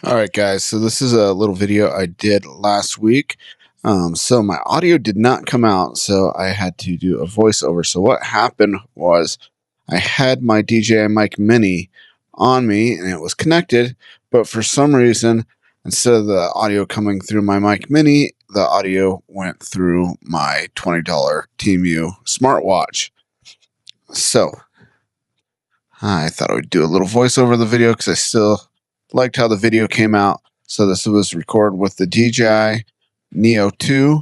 All right, guys. So this is a little video I did last week. So my audio did not come out, so I had to do a voiceover. So what happened was I had my DJI Mic Mini on me and it was connected, but for some reason, instead of the audio coming through my Mic Mini, the audio went through my $20 Temu Smart Watch. So I thought I would do a little voiceover of the video because I still liked how the video came out. So this was recorded with the DJI Neo 2.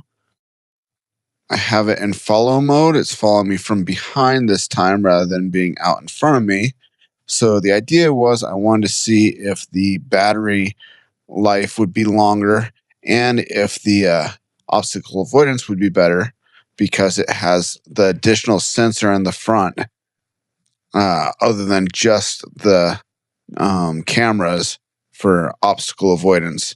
I have it in follow mode. It's following me from behind this time rather than being out in front of me. So the idea was I wanted to see if the battery life would be longer and if the obstacle avoidance would be better because it has the additional sensor in the front other than just the cameras for obstacle avoidance.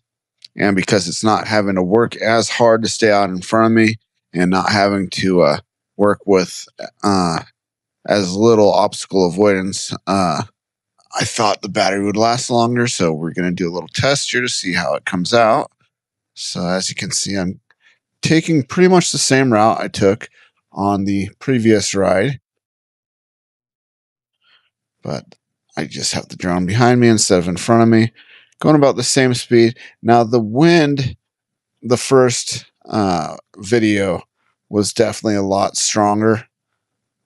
And because it's not having to work as hard to stay out in front of me and not having to work with as little obstacle avoidance, I thought the battery would last longer. So we're going to do a little test here to see how it comes out. So as you can see, I'm taking pretty much the same route I took on the previous ride, but I just have the drone behind me instead of in front of me, going about the same speed. Now the wind, the first video was definitely a lot stronger.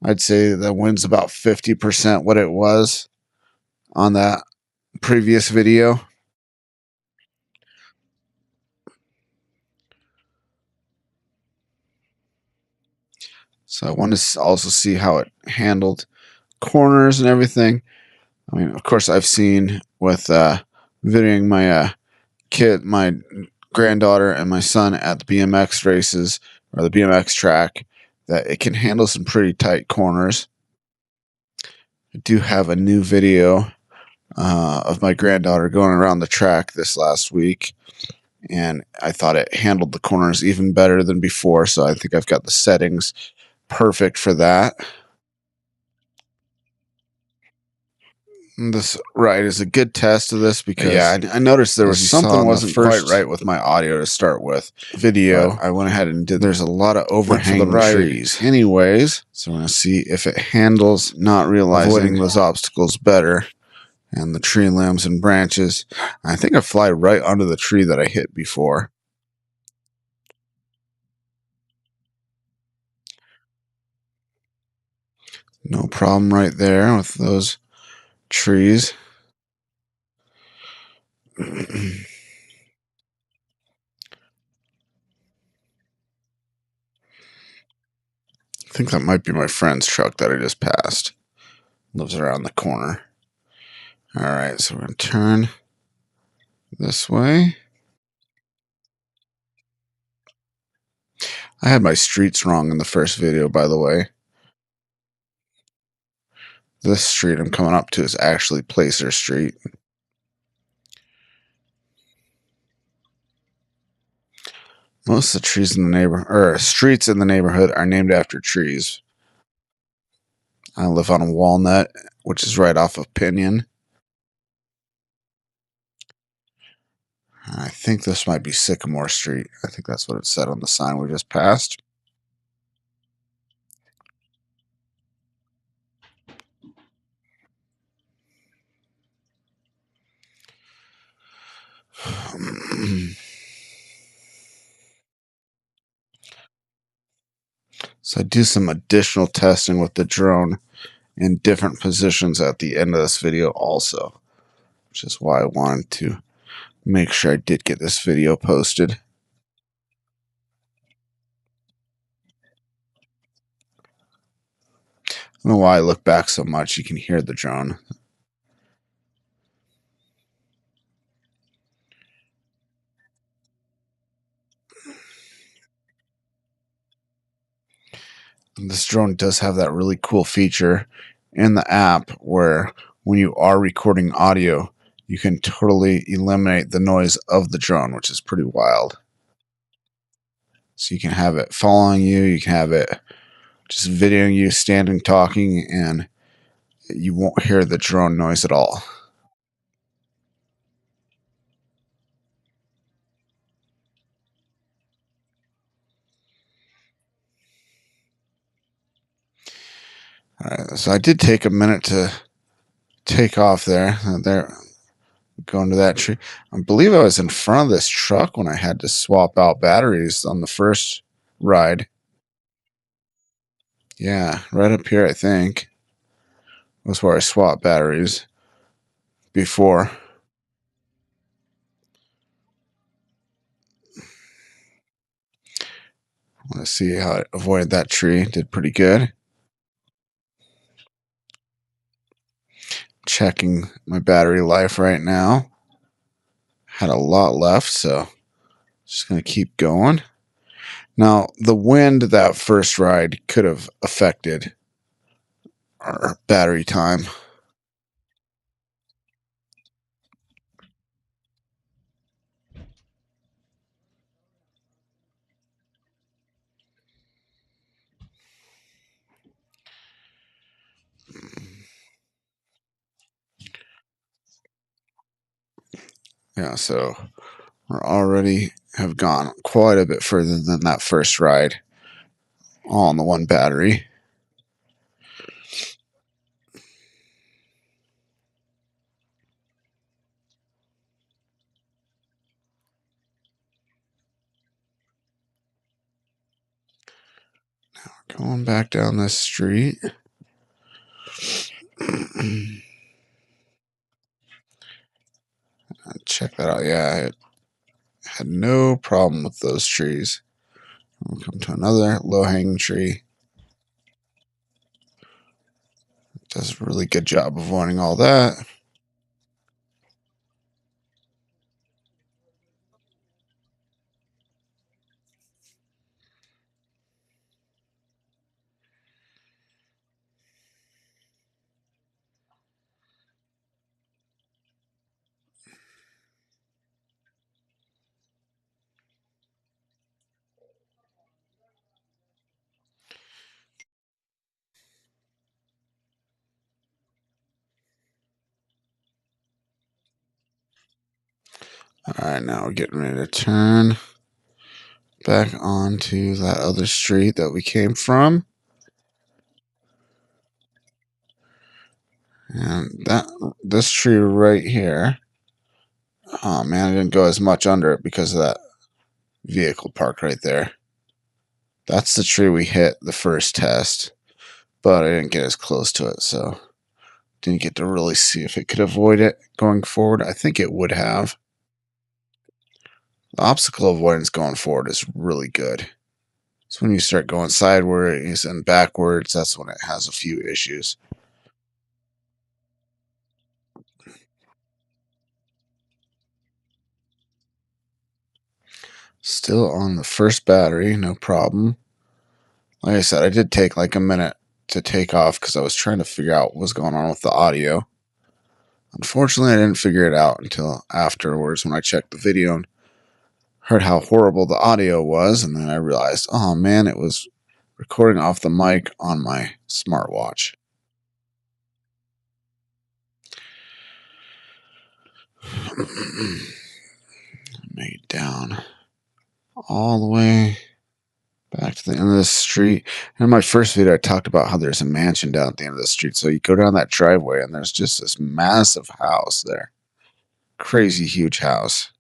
I'd say the wind's about 50% what it was on that previous video. So I want to also see how it handled corners and everything. I mean, of course, I've seen with videoing my my granddaughter and my son at the BMX races or the BMX track that it can handle some pretty tight corners. I do have a new video of my granddaughter going around the track this last week, and I thought it handled the corners even better than before. So I think I've got the settings perfect for that. This ride is a good test of this because I noticed there was something wasn't quite right with my audio to start with. Video, I went ahead and did. There's a lot of overhanging trees, anyways. So I'm gonna see if it handles not realizing avoiding those obstacles better, and the tree limbs and branches. I think I fly right under the tree that I hit before. No problem right there with those trees. I think that might be my friend's truck that I just passed. Lives around the corner. All right, so we're going to turn this way. I had my streets wrong in the first video, by the way. This street I'm coming up to is actually Placer Street. Most of the trees in the neighborhood, or streets in the neighborhood, are named after trees. I live on a Walnut, which is right off of Pinion. I think this might be Sycamore Street. I think that's what it said on the sign we just passed. So I do some additional testing with the drone in different positions at the end of this video also, which is why I wanted to make sure I did get this video posted. I don't know why I look back so much. You can hear the drone. And this drone does have that really cool feature in the app where when you are recording audio, you can totally eliminate the noise of the drone, which is pretty wild. So you can have it following you, you can have it just videoing you standing talking, and you won't hear the drone noise at all. So I did take a minute to take off there. There, going to that tree. I believe I was in front of this truck when I had to swap out batteries on the first ride. Yeah, right up here, I think, was where I swapped batteries before. Let's see how I avoided that tree. Did pretty good. Checking my battery life right now. Had a lot left, so just going to keep going. Now, the wind that first ride could have affected our battery time. Yeah, so we're already have gone quite a bit further than that first ride, all on the one battery. Going back down this street. Check that out. Yeah, I had no problem with those trees. We'll come to another low-hanging tree. Does a really good job of avoiding all that. All right, now we're getting ready to turn back onto that other street that we came from. And this tree right here. Oh man, I didn't go as much under it because of that vehicle parked right there. That's the tree we hit the first test, but I didn't get as close to it, so didn't get to really see if it could avoid it going forward. I think it would have. The obstacle avoidance going forward is really good. It's when you start going sideways and backwards, that's when it has a few issues. Still on the first battery, no problem. Like I said, I did take like a minute to take off because I was trying to figure out what was going on with the audio. Unfortunately, I didn't figure it out until afterwards when I checked the video and heard how horrible the audio was, and then I realized, oh man, it was recording off the mic on my smartwatch. Make it down all the way back to the end of the street. In my first video, I talked about how there's a mansion down at the end of the street. So you go down that driveway, and there's just this massive house there. Crazy huge house.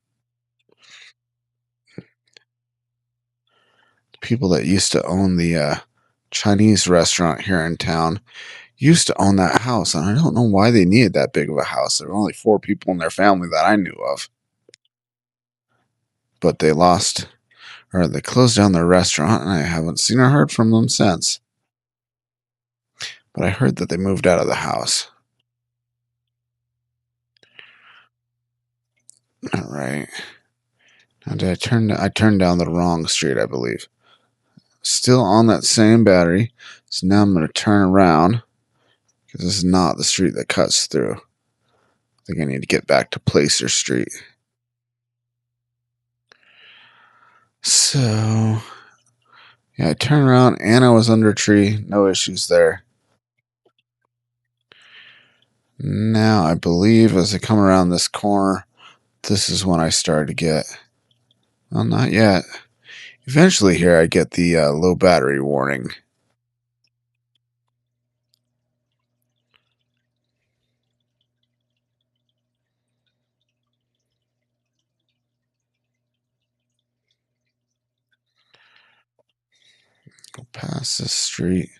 People that used to own the Chinese restaurant here in town used to own that house, and I don't know why they needed that big of a house. There were only 4 people in their family that I knew of. But they closed down their restaurant, and I haven't seen or heard from them since. But I heard that they moved out of the house. All right. Now I turned down the wrong street, I believe. Still on that same battery. So now I'm going to turn around because this is not the street that cuts through. I think I need to get back to Placer Street. So, yeah, I turned around and I was under a tree. No issues there. Now, I believe as I come around this corner, this is when I start to get... Well, not yet. Eventually here I get the low battery warning. Past this street,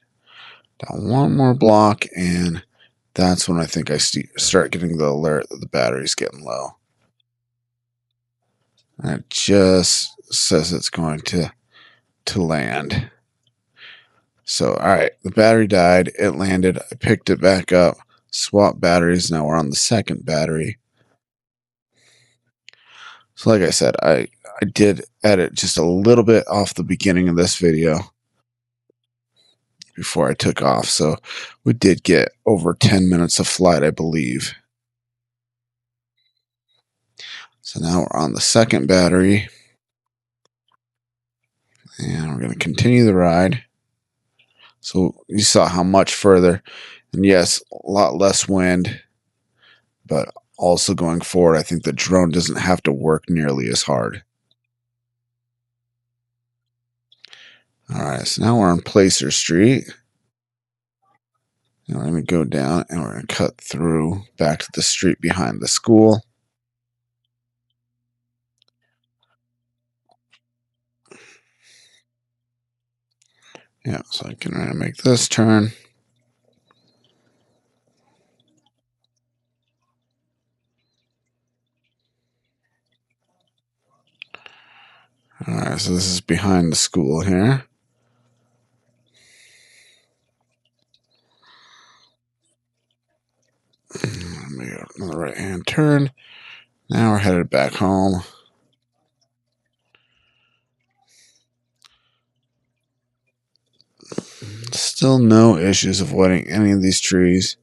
down one more block, and that's when I think I start getting the alert that the battery's getting low. And it just says it's going to land. So, all right, the battery died. It landed. I picked it back up, swapped batteries. Now we're on the second battery. So, like I said, I did edit just a little bit off the beginning of this video before I took off. So we did get over 10 minutes of flight, I believe. So now we're on the second battery. And we're going to continue the ride. So you saw how much further. And yes, a lot less wind. But also going forward, I think the drone doesn't have to work nearly as hard. All right, so now we're on Placer Street. And we're going to go down and we're going to cut through back to the street behind the school. Yeah, so I can make this turn. All right, so this is behind the school here. Make another right-hand turn. Now we're headed back home. Still no issues avoiding any of these trees.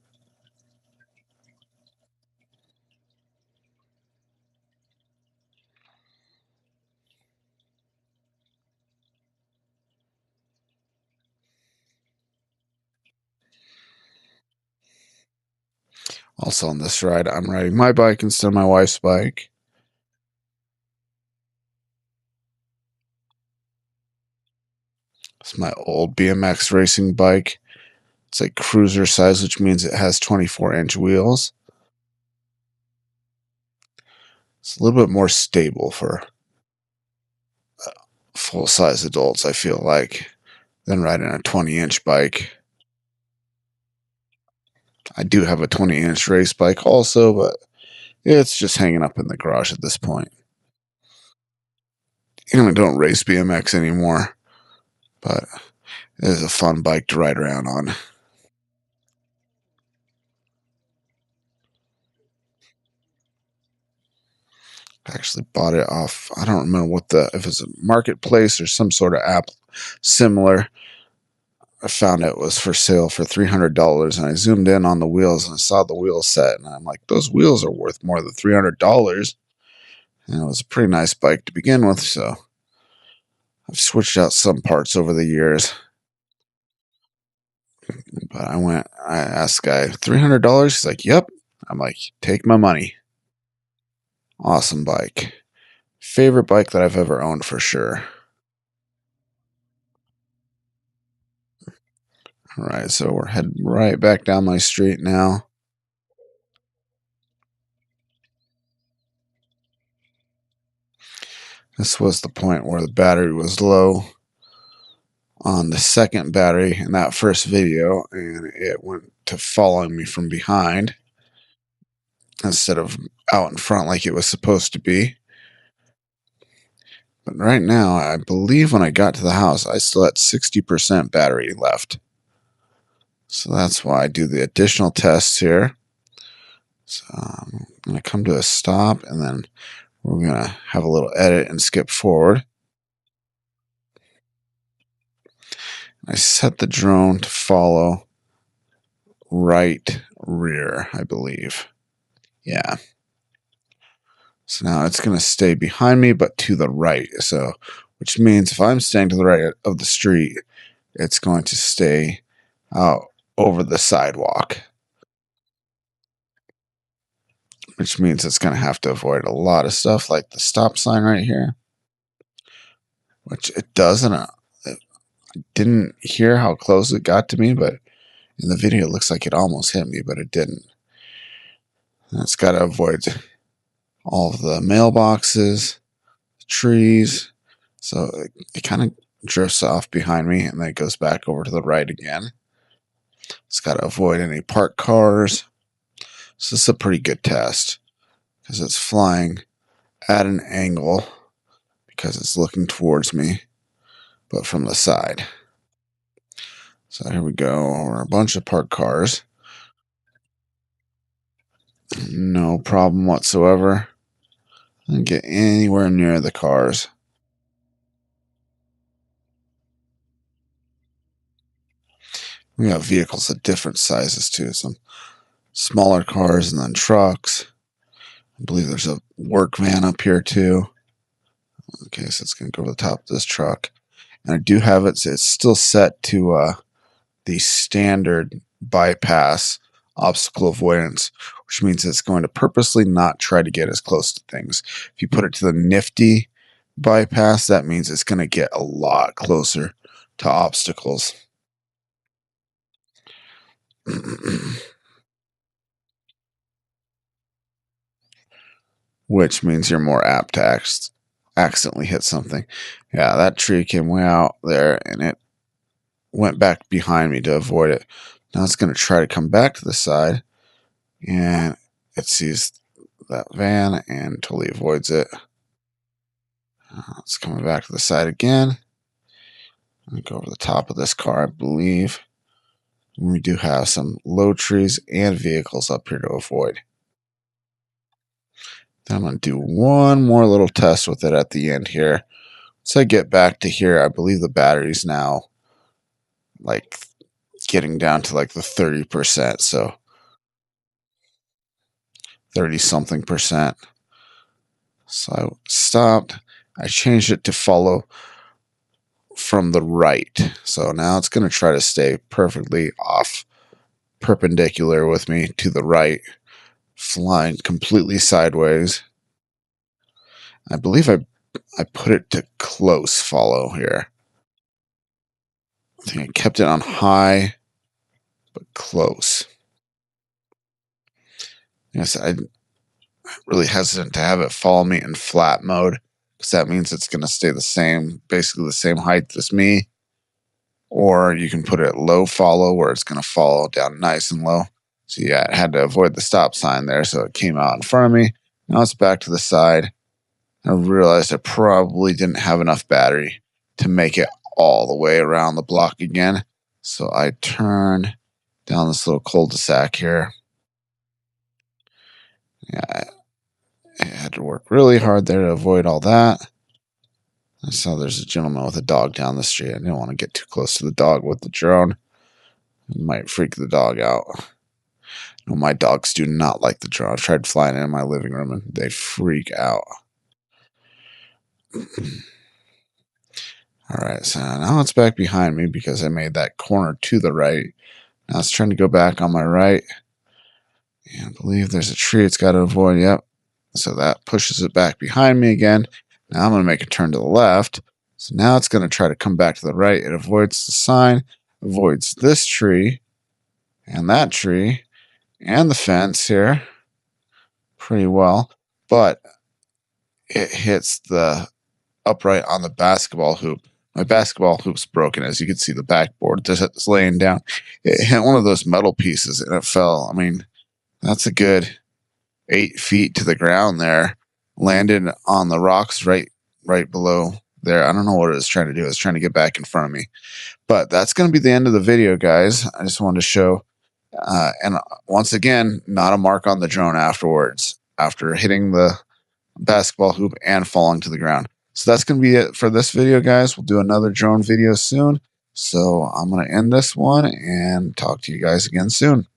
Also on this ride, I'm riding my bike instead of my wife's bike. It's my old BMX racing bike. It's like cruiser size, which means it has 24-inch wheels. It's a little bit more stable for full-size adults, I feel like, than riding a 20-inch bike. I do have a 20-inch race bike also, but it's just hanging up in the garage at this point. I don't race BMX anymore, but it is a fun bike to ride around on. I actually bought it off, I don't remember if it's a marketplace or some sort of app similar. I found it was for sale for $300, and I zoomed in on the wheels and I saw the wheel set, and I'm like, those wheels are worth more than $300. And it was a pretty nice bike to begin with, so I've switched out some parts over the years. But I asked the guy, $300? He's like, yep. I'm like, take my money. Awesome bike. Favorite bike that I've ever owned for sure. All right, so we're heading right back down my street now. This was the point where the battery was low on the second battery in that first video, and it went to following me from behind instead of out in front like it was supposed to be. But right now, I believe when I got to the house, I still had 60% battery left. So that's why I do the additional tests here. So I'm going to come to a stop, and then we're going to have a little edit and skip forward. I set the drone to follow right rear, I believe. Yeah. So now it's going to stay behind me, but to the right. So, which means if I'm staying to the right of the street, it's going to stay out over the sidewalk, which means it's going to have to avoid a lot of stuff like the stop sign right here, which it doesn't. I didn't hear how close it got to me, but in the video, it looks like it almost hit me, but it didn't. And it's got to avoid all of the mailboxes, trees. So it kind of drifts off behind me, and then it goes back over to the right again. It's got to avoid any parked cars. So this is a pretty good test because it's flying at an angle because it's looking towards me, but from the side. So here we go. Over a bunch of parked cars. No problem whatsoever. I didn't get anywhere near the cars. We got vehicles of different sizes too. Some smaller cars and then trucks. I believe there's a work van up here too. Okay, so it's going to go to the top of this truck. And I do have it. So it's still set to the standard bypass obstacle avoidance, which means it's going to purposely not try to get as close to things. If you put it to the nifty bypass, that means it's going to get a lot closer to obstacles. Which means you're more apt to accidentally hit something. Yeah, that tree came way out there and it went back behind me to avoid it. Now it's going to try to come back to the side, and it sees that van and totally avoids it. It's coming back to the side again. Let me go over the top of this car, I believe. We do have some low trees and vehicles up here to avoid. Then I'm going to do one more little test with it at the end here. Once I get back to here, I believe the battery's now like getting down to like the 30%. So 30 something percent. So I stopped. I changed it to follow from the right. So now it's going to try to stay perfectly off perpendicular with me to the right, flying completely sideways. I believe I put it to close follow here. I think I kept it on high, but close. Yes, I'm really hesitant to have it follow me in flat mode because that means it's going to stay the same, basically the same height as me. Or you can put it at low follow where it's going to follow down nice and low. So yeah, it had to avoid the stop sign there, so it came out in front of me. Now it's back to the side. I realized I probably didn't have enough battery to make it all the way around the block again. So I turned down this little cul-de-sac here. Yeah, I had to work really hard there to avoid all that. I saw there's a gentleman with a dog down the street. I didn't want to get too close to the dog with the drone. It might freak the dog out. No, my dogs do not like the drone. I've tried flying it in my living room and they freak out. All right, so now it's back behind me because I made that corner to the right. Now it's trying to go back on my right. And I believe there's a tree it's got to avoid. Yep. So that pushes it back behind me again. Now I'm going to make a turn to the left. So now it's going to try to come back to the right. It avoids the sign, avoids this tree and that tree and the fence here pretty well. But it hits the upright on the basketball hoop. My basketball hoop's broken. As you can see, the backboard just laying down. It hit one of those metal pieces and it fell. I mean, that's a good 8 feet to the ground there. Landed on the rocks right below there. I don't know what it was trying to do. It was trying to get back in front of me. But that's going to be the end of the video, guys. I just wanted to show. And once again, not a mark on the drone afterwards, after hitting the basketball hoop and falling to the ground. So that's going to be it for this video, guys. We'll do another drone video soon. So I'm going to end this one and talk to you guys again soon.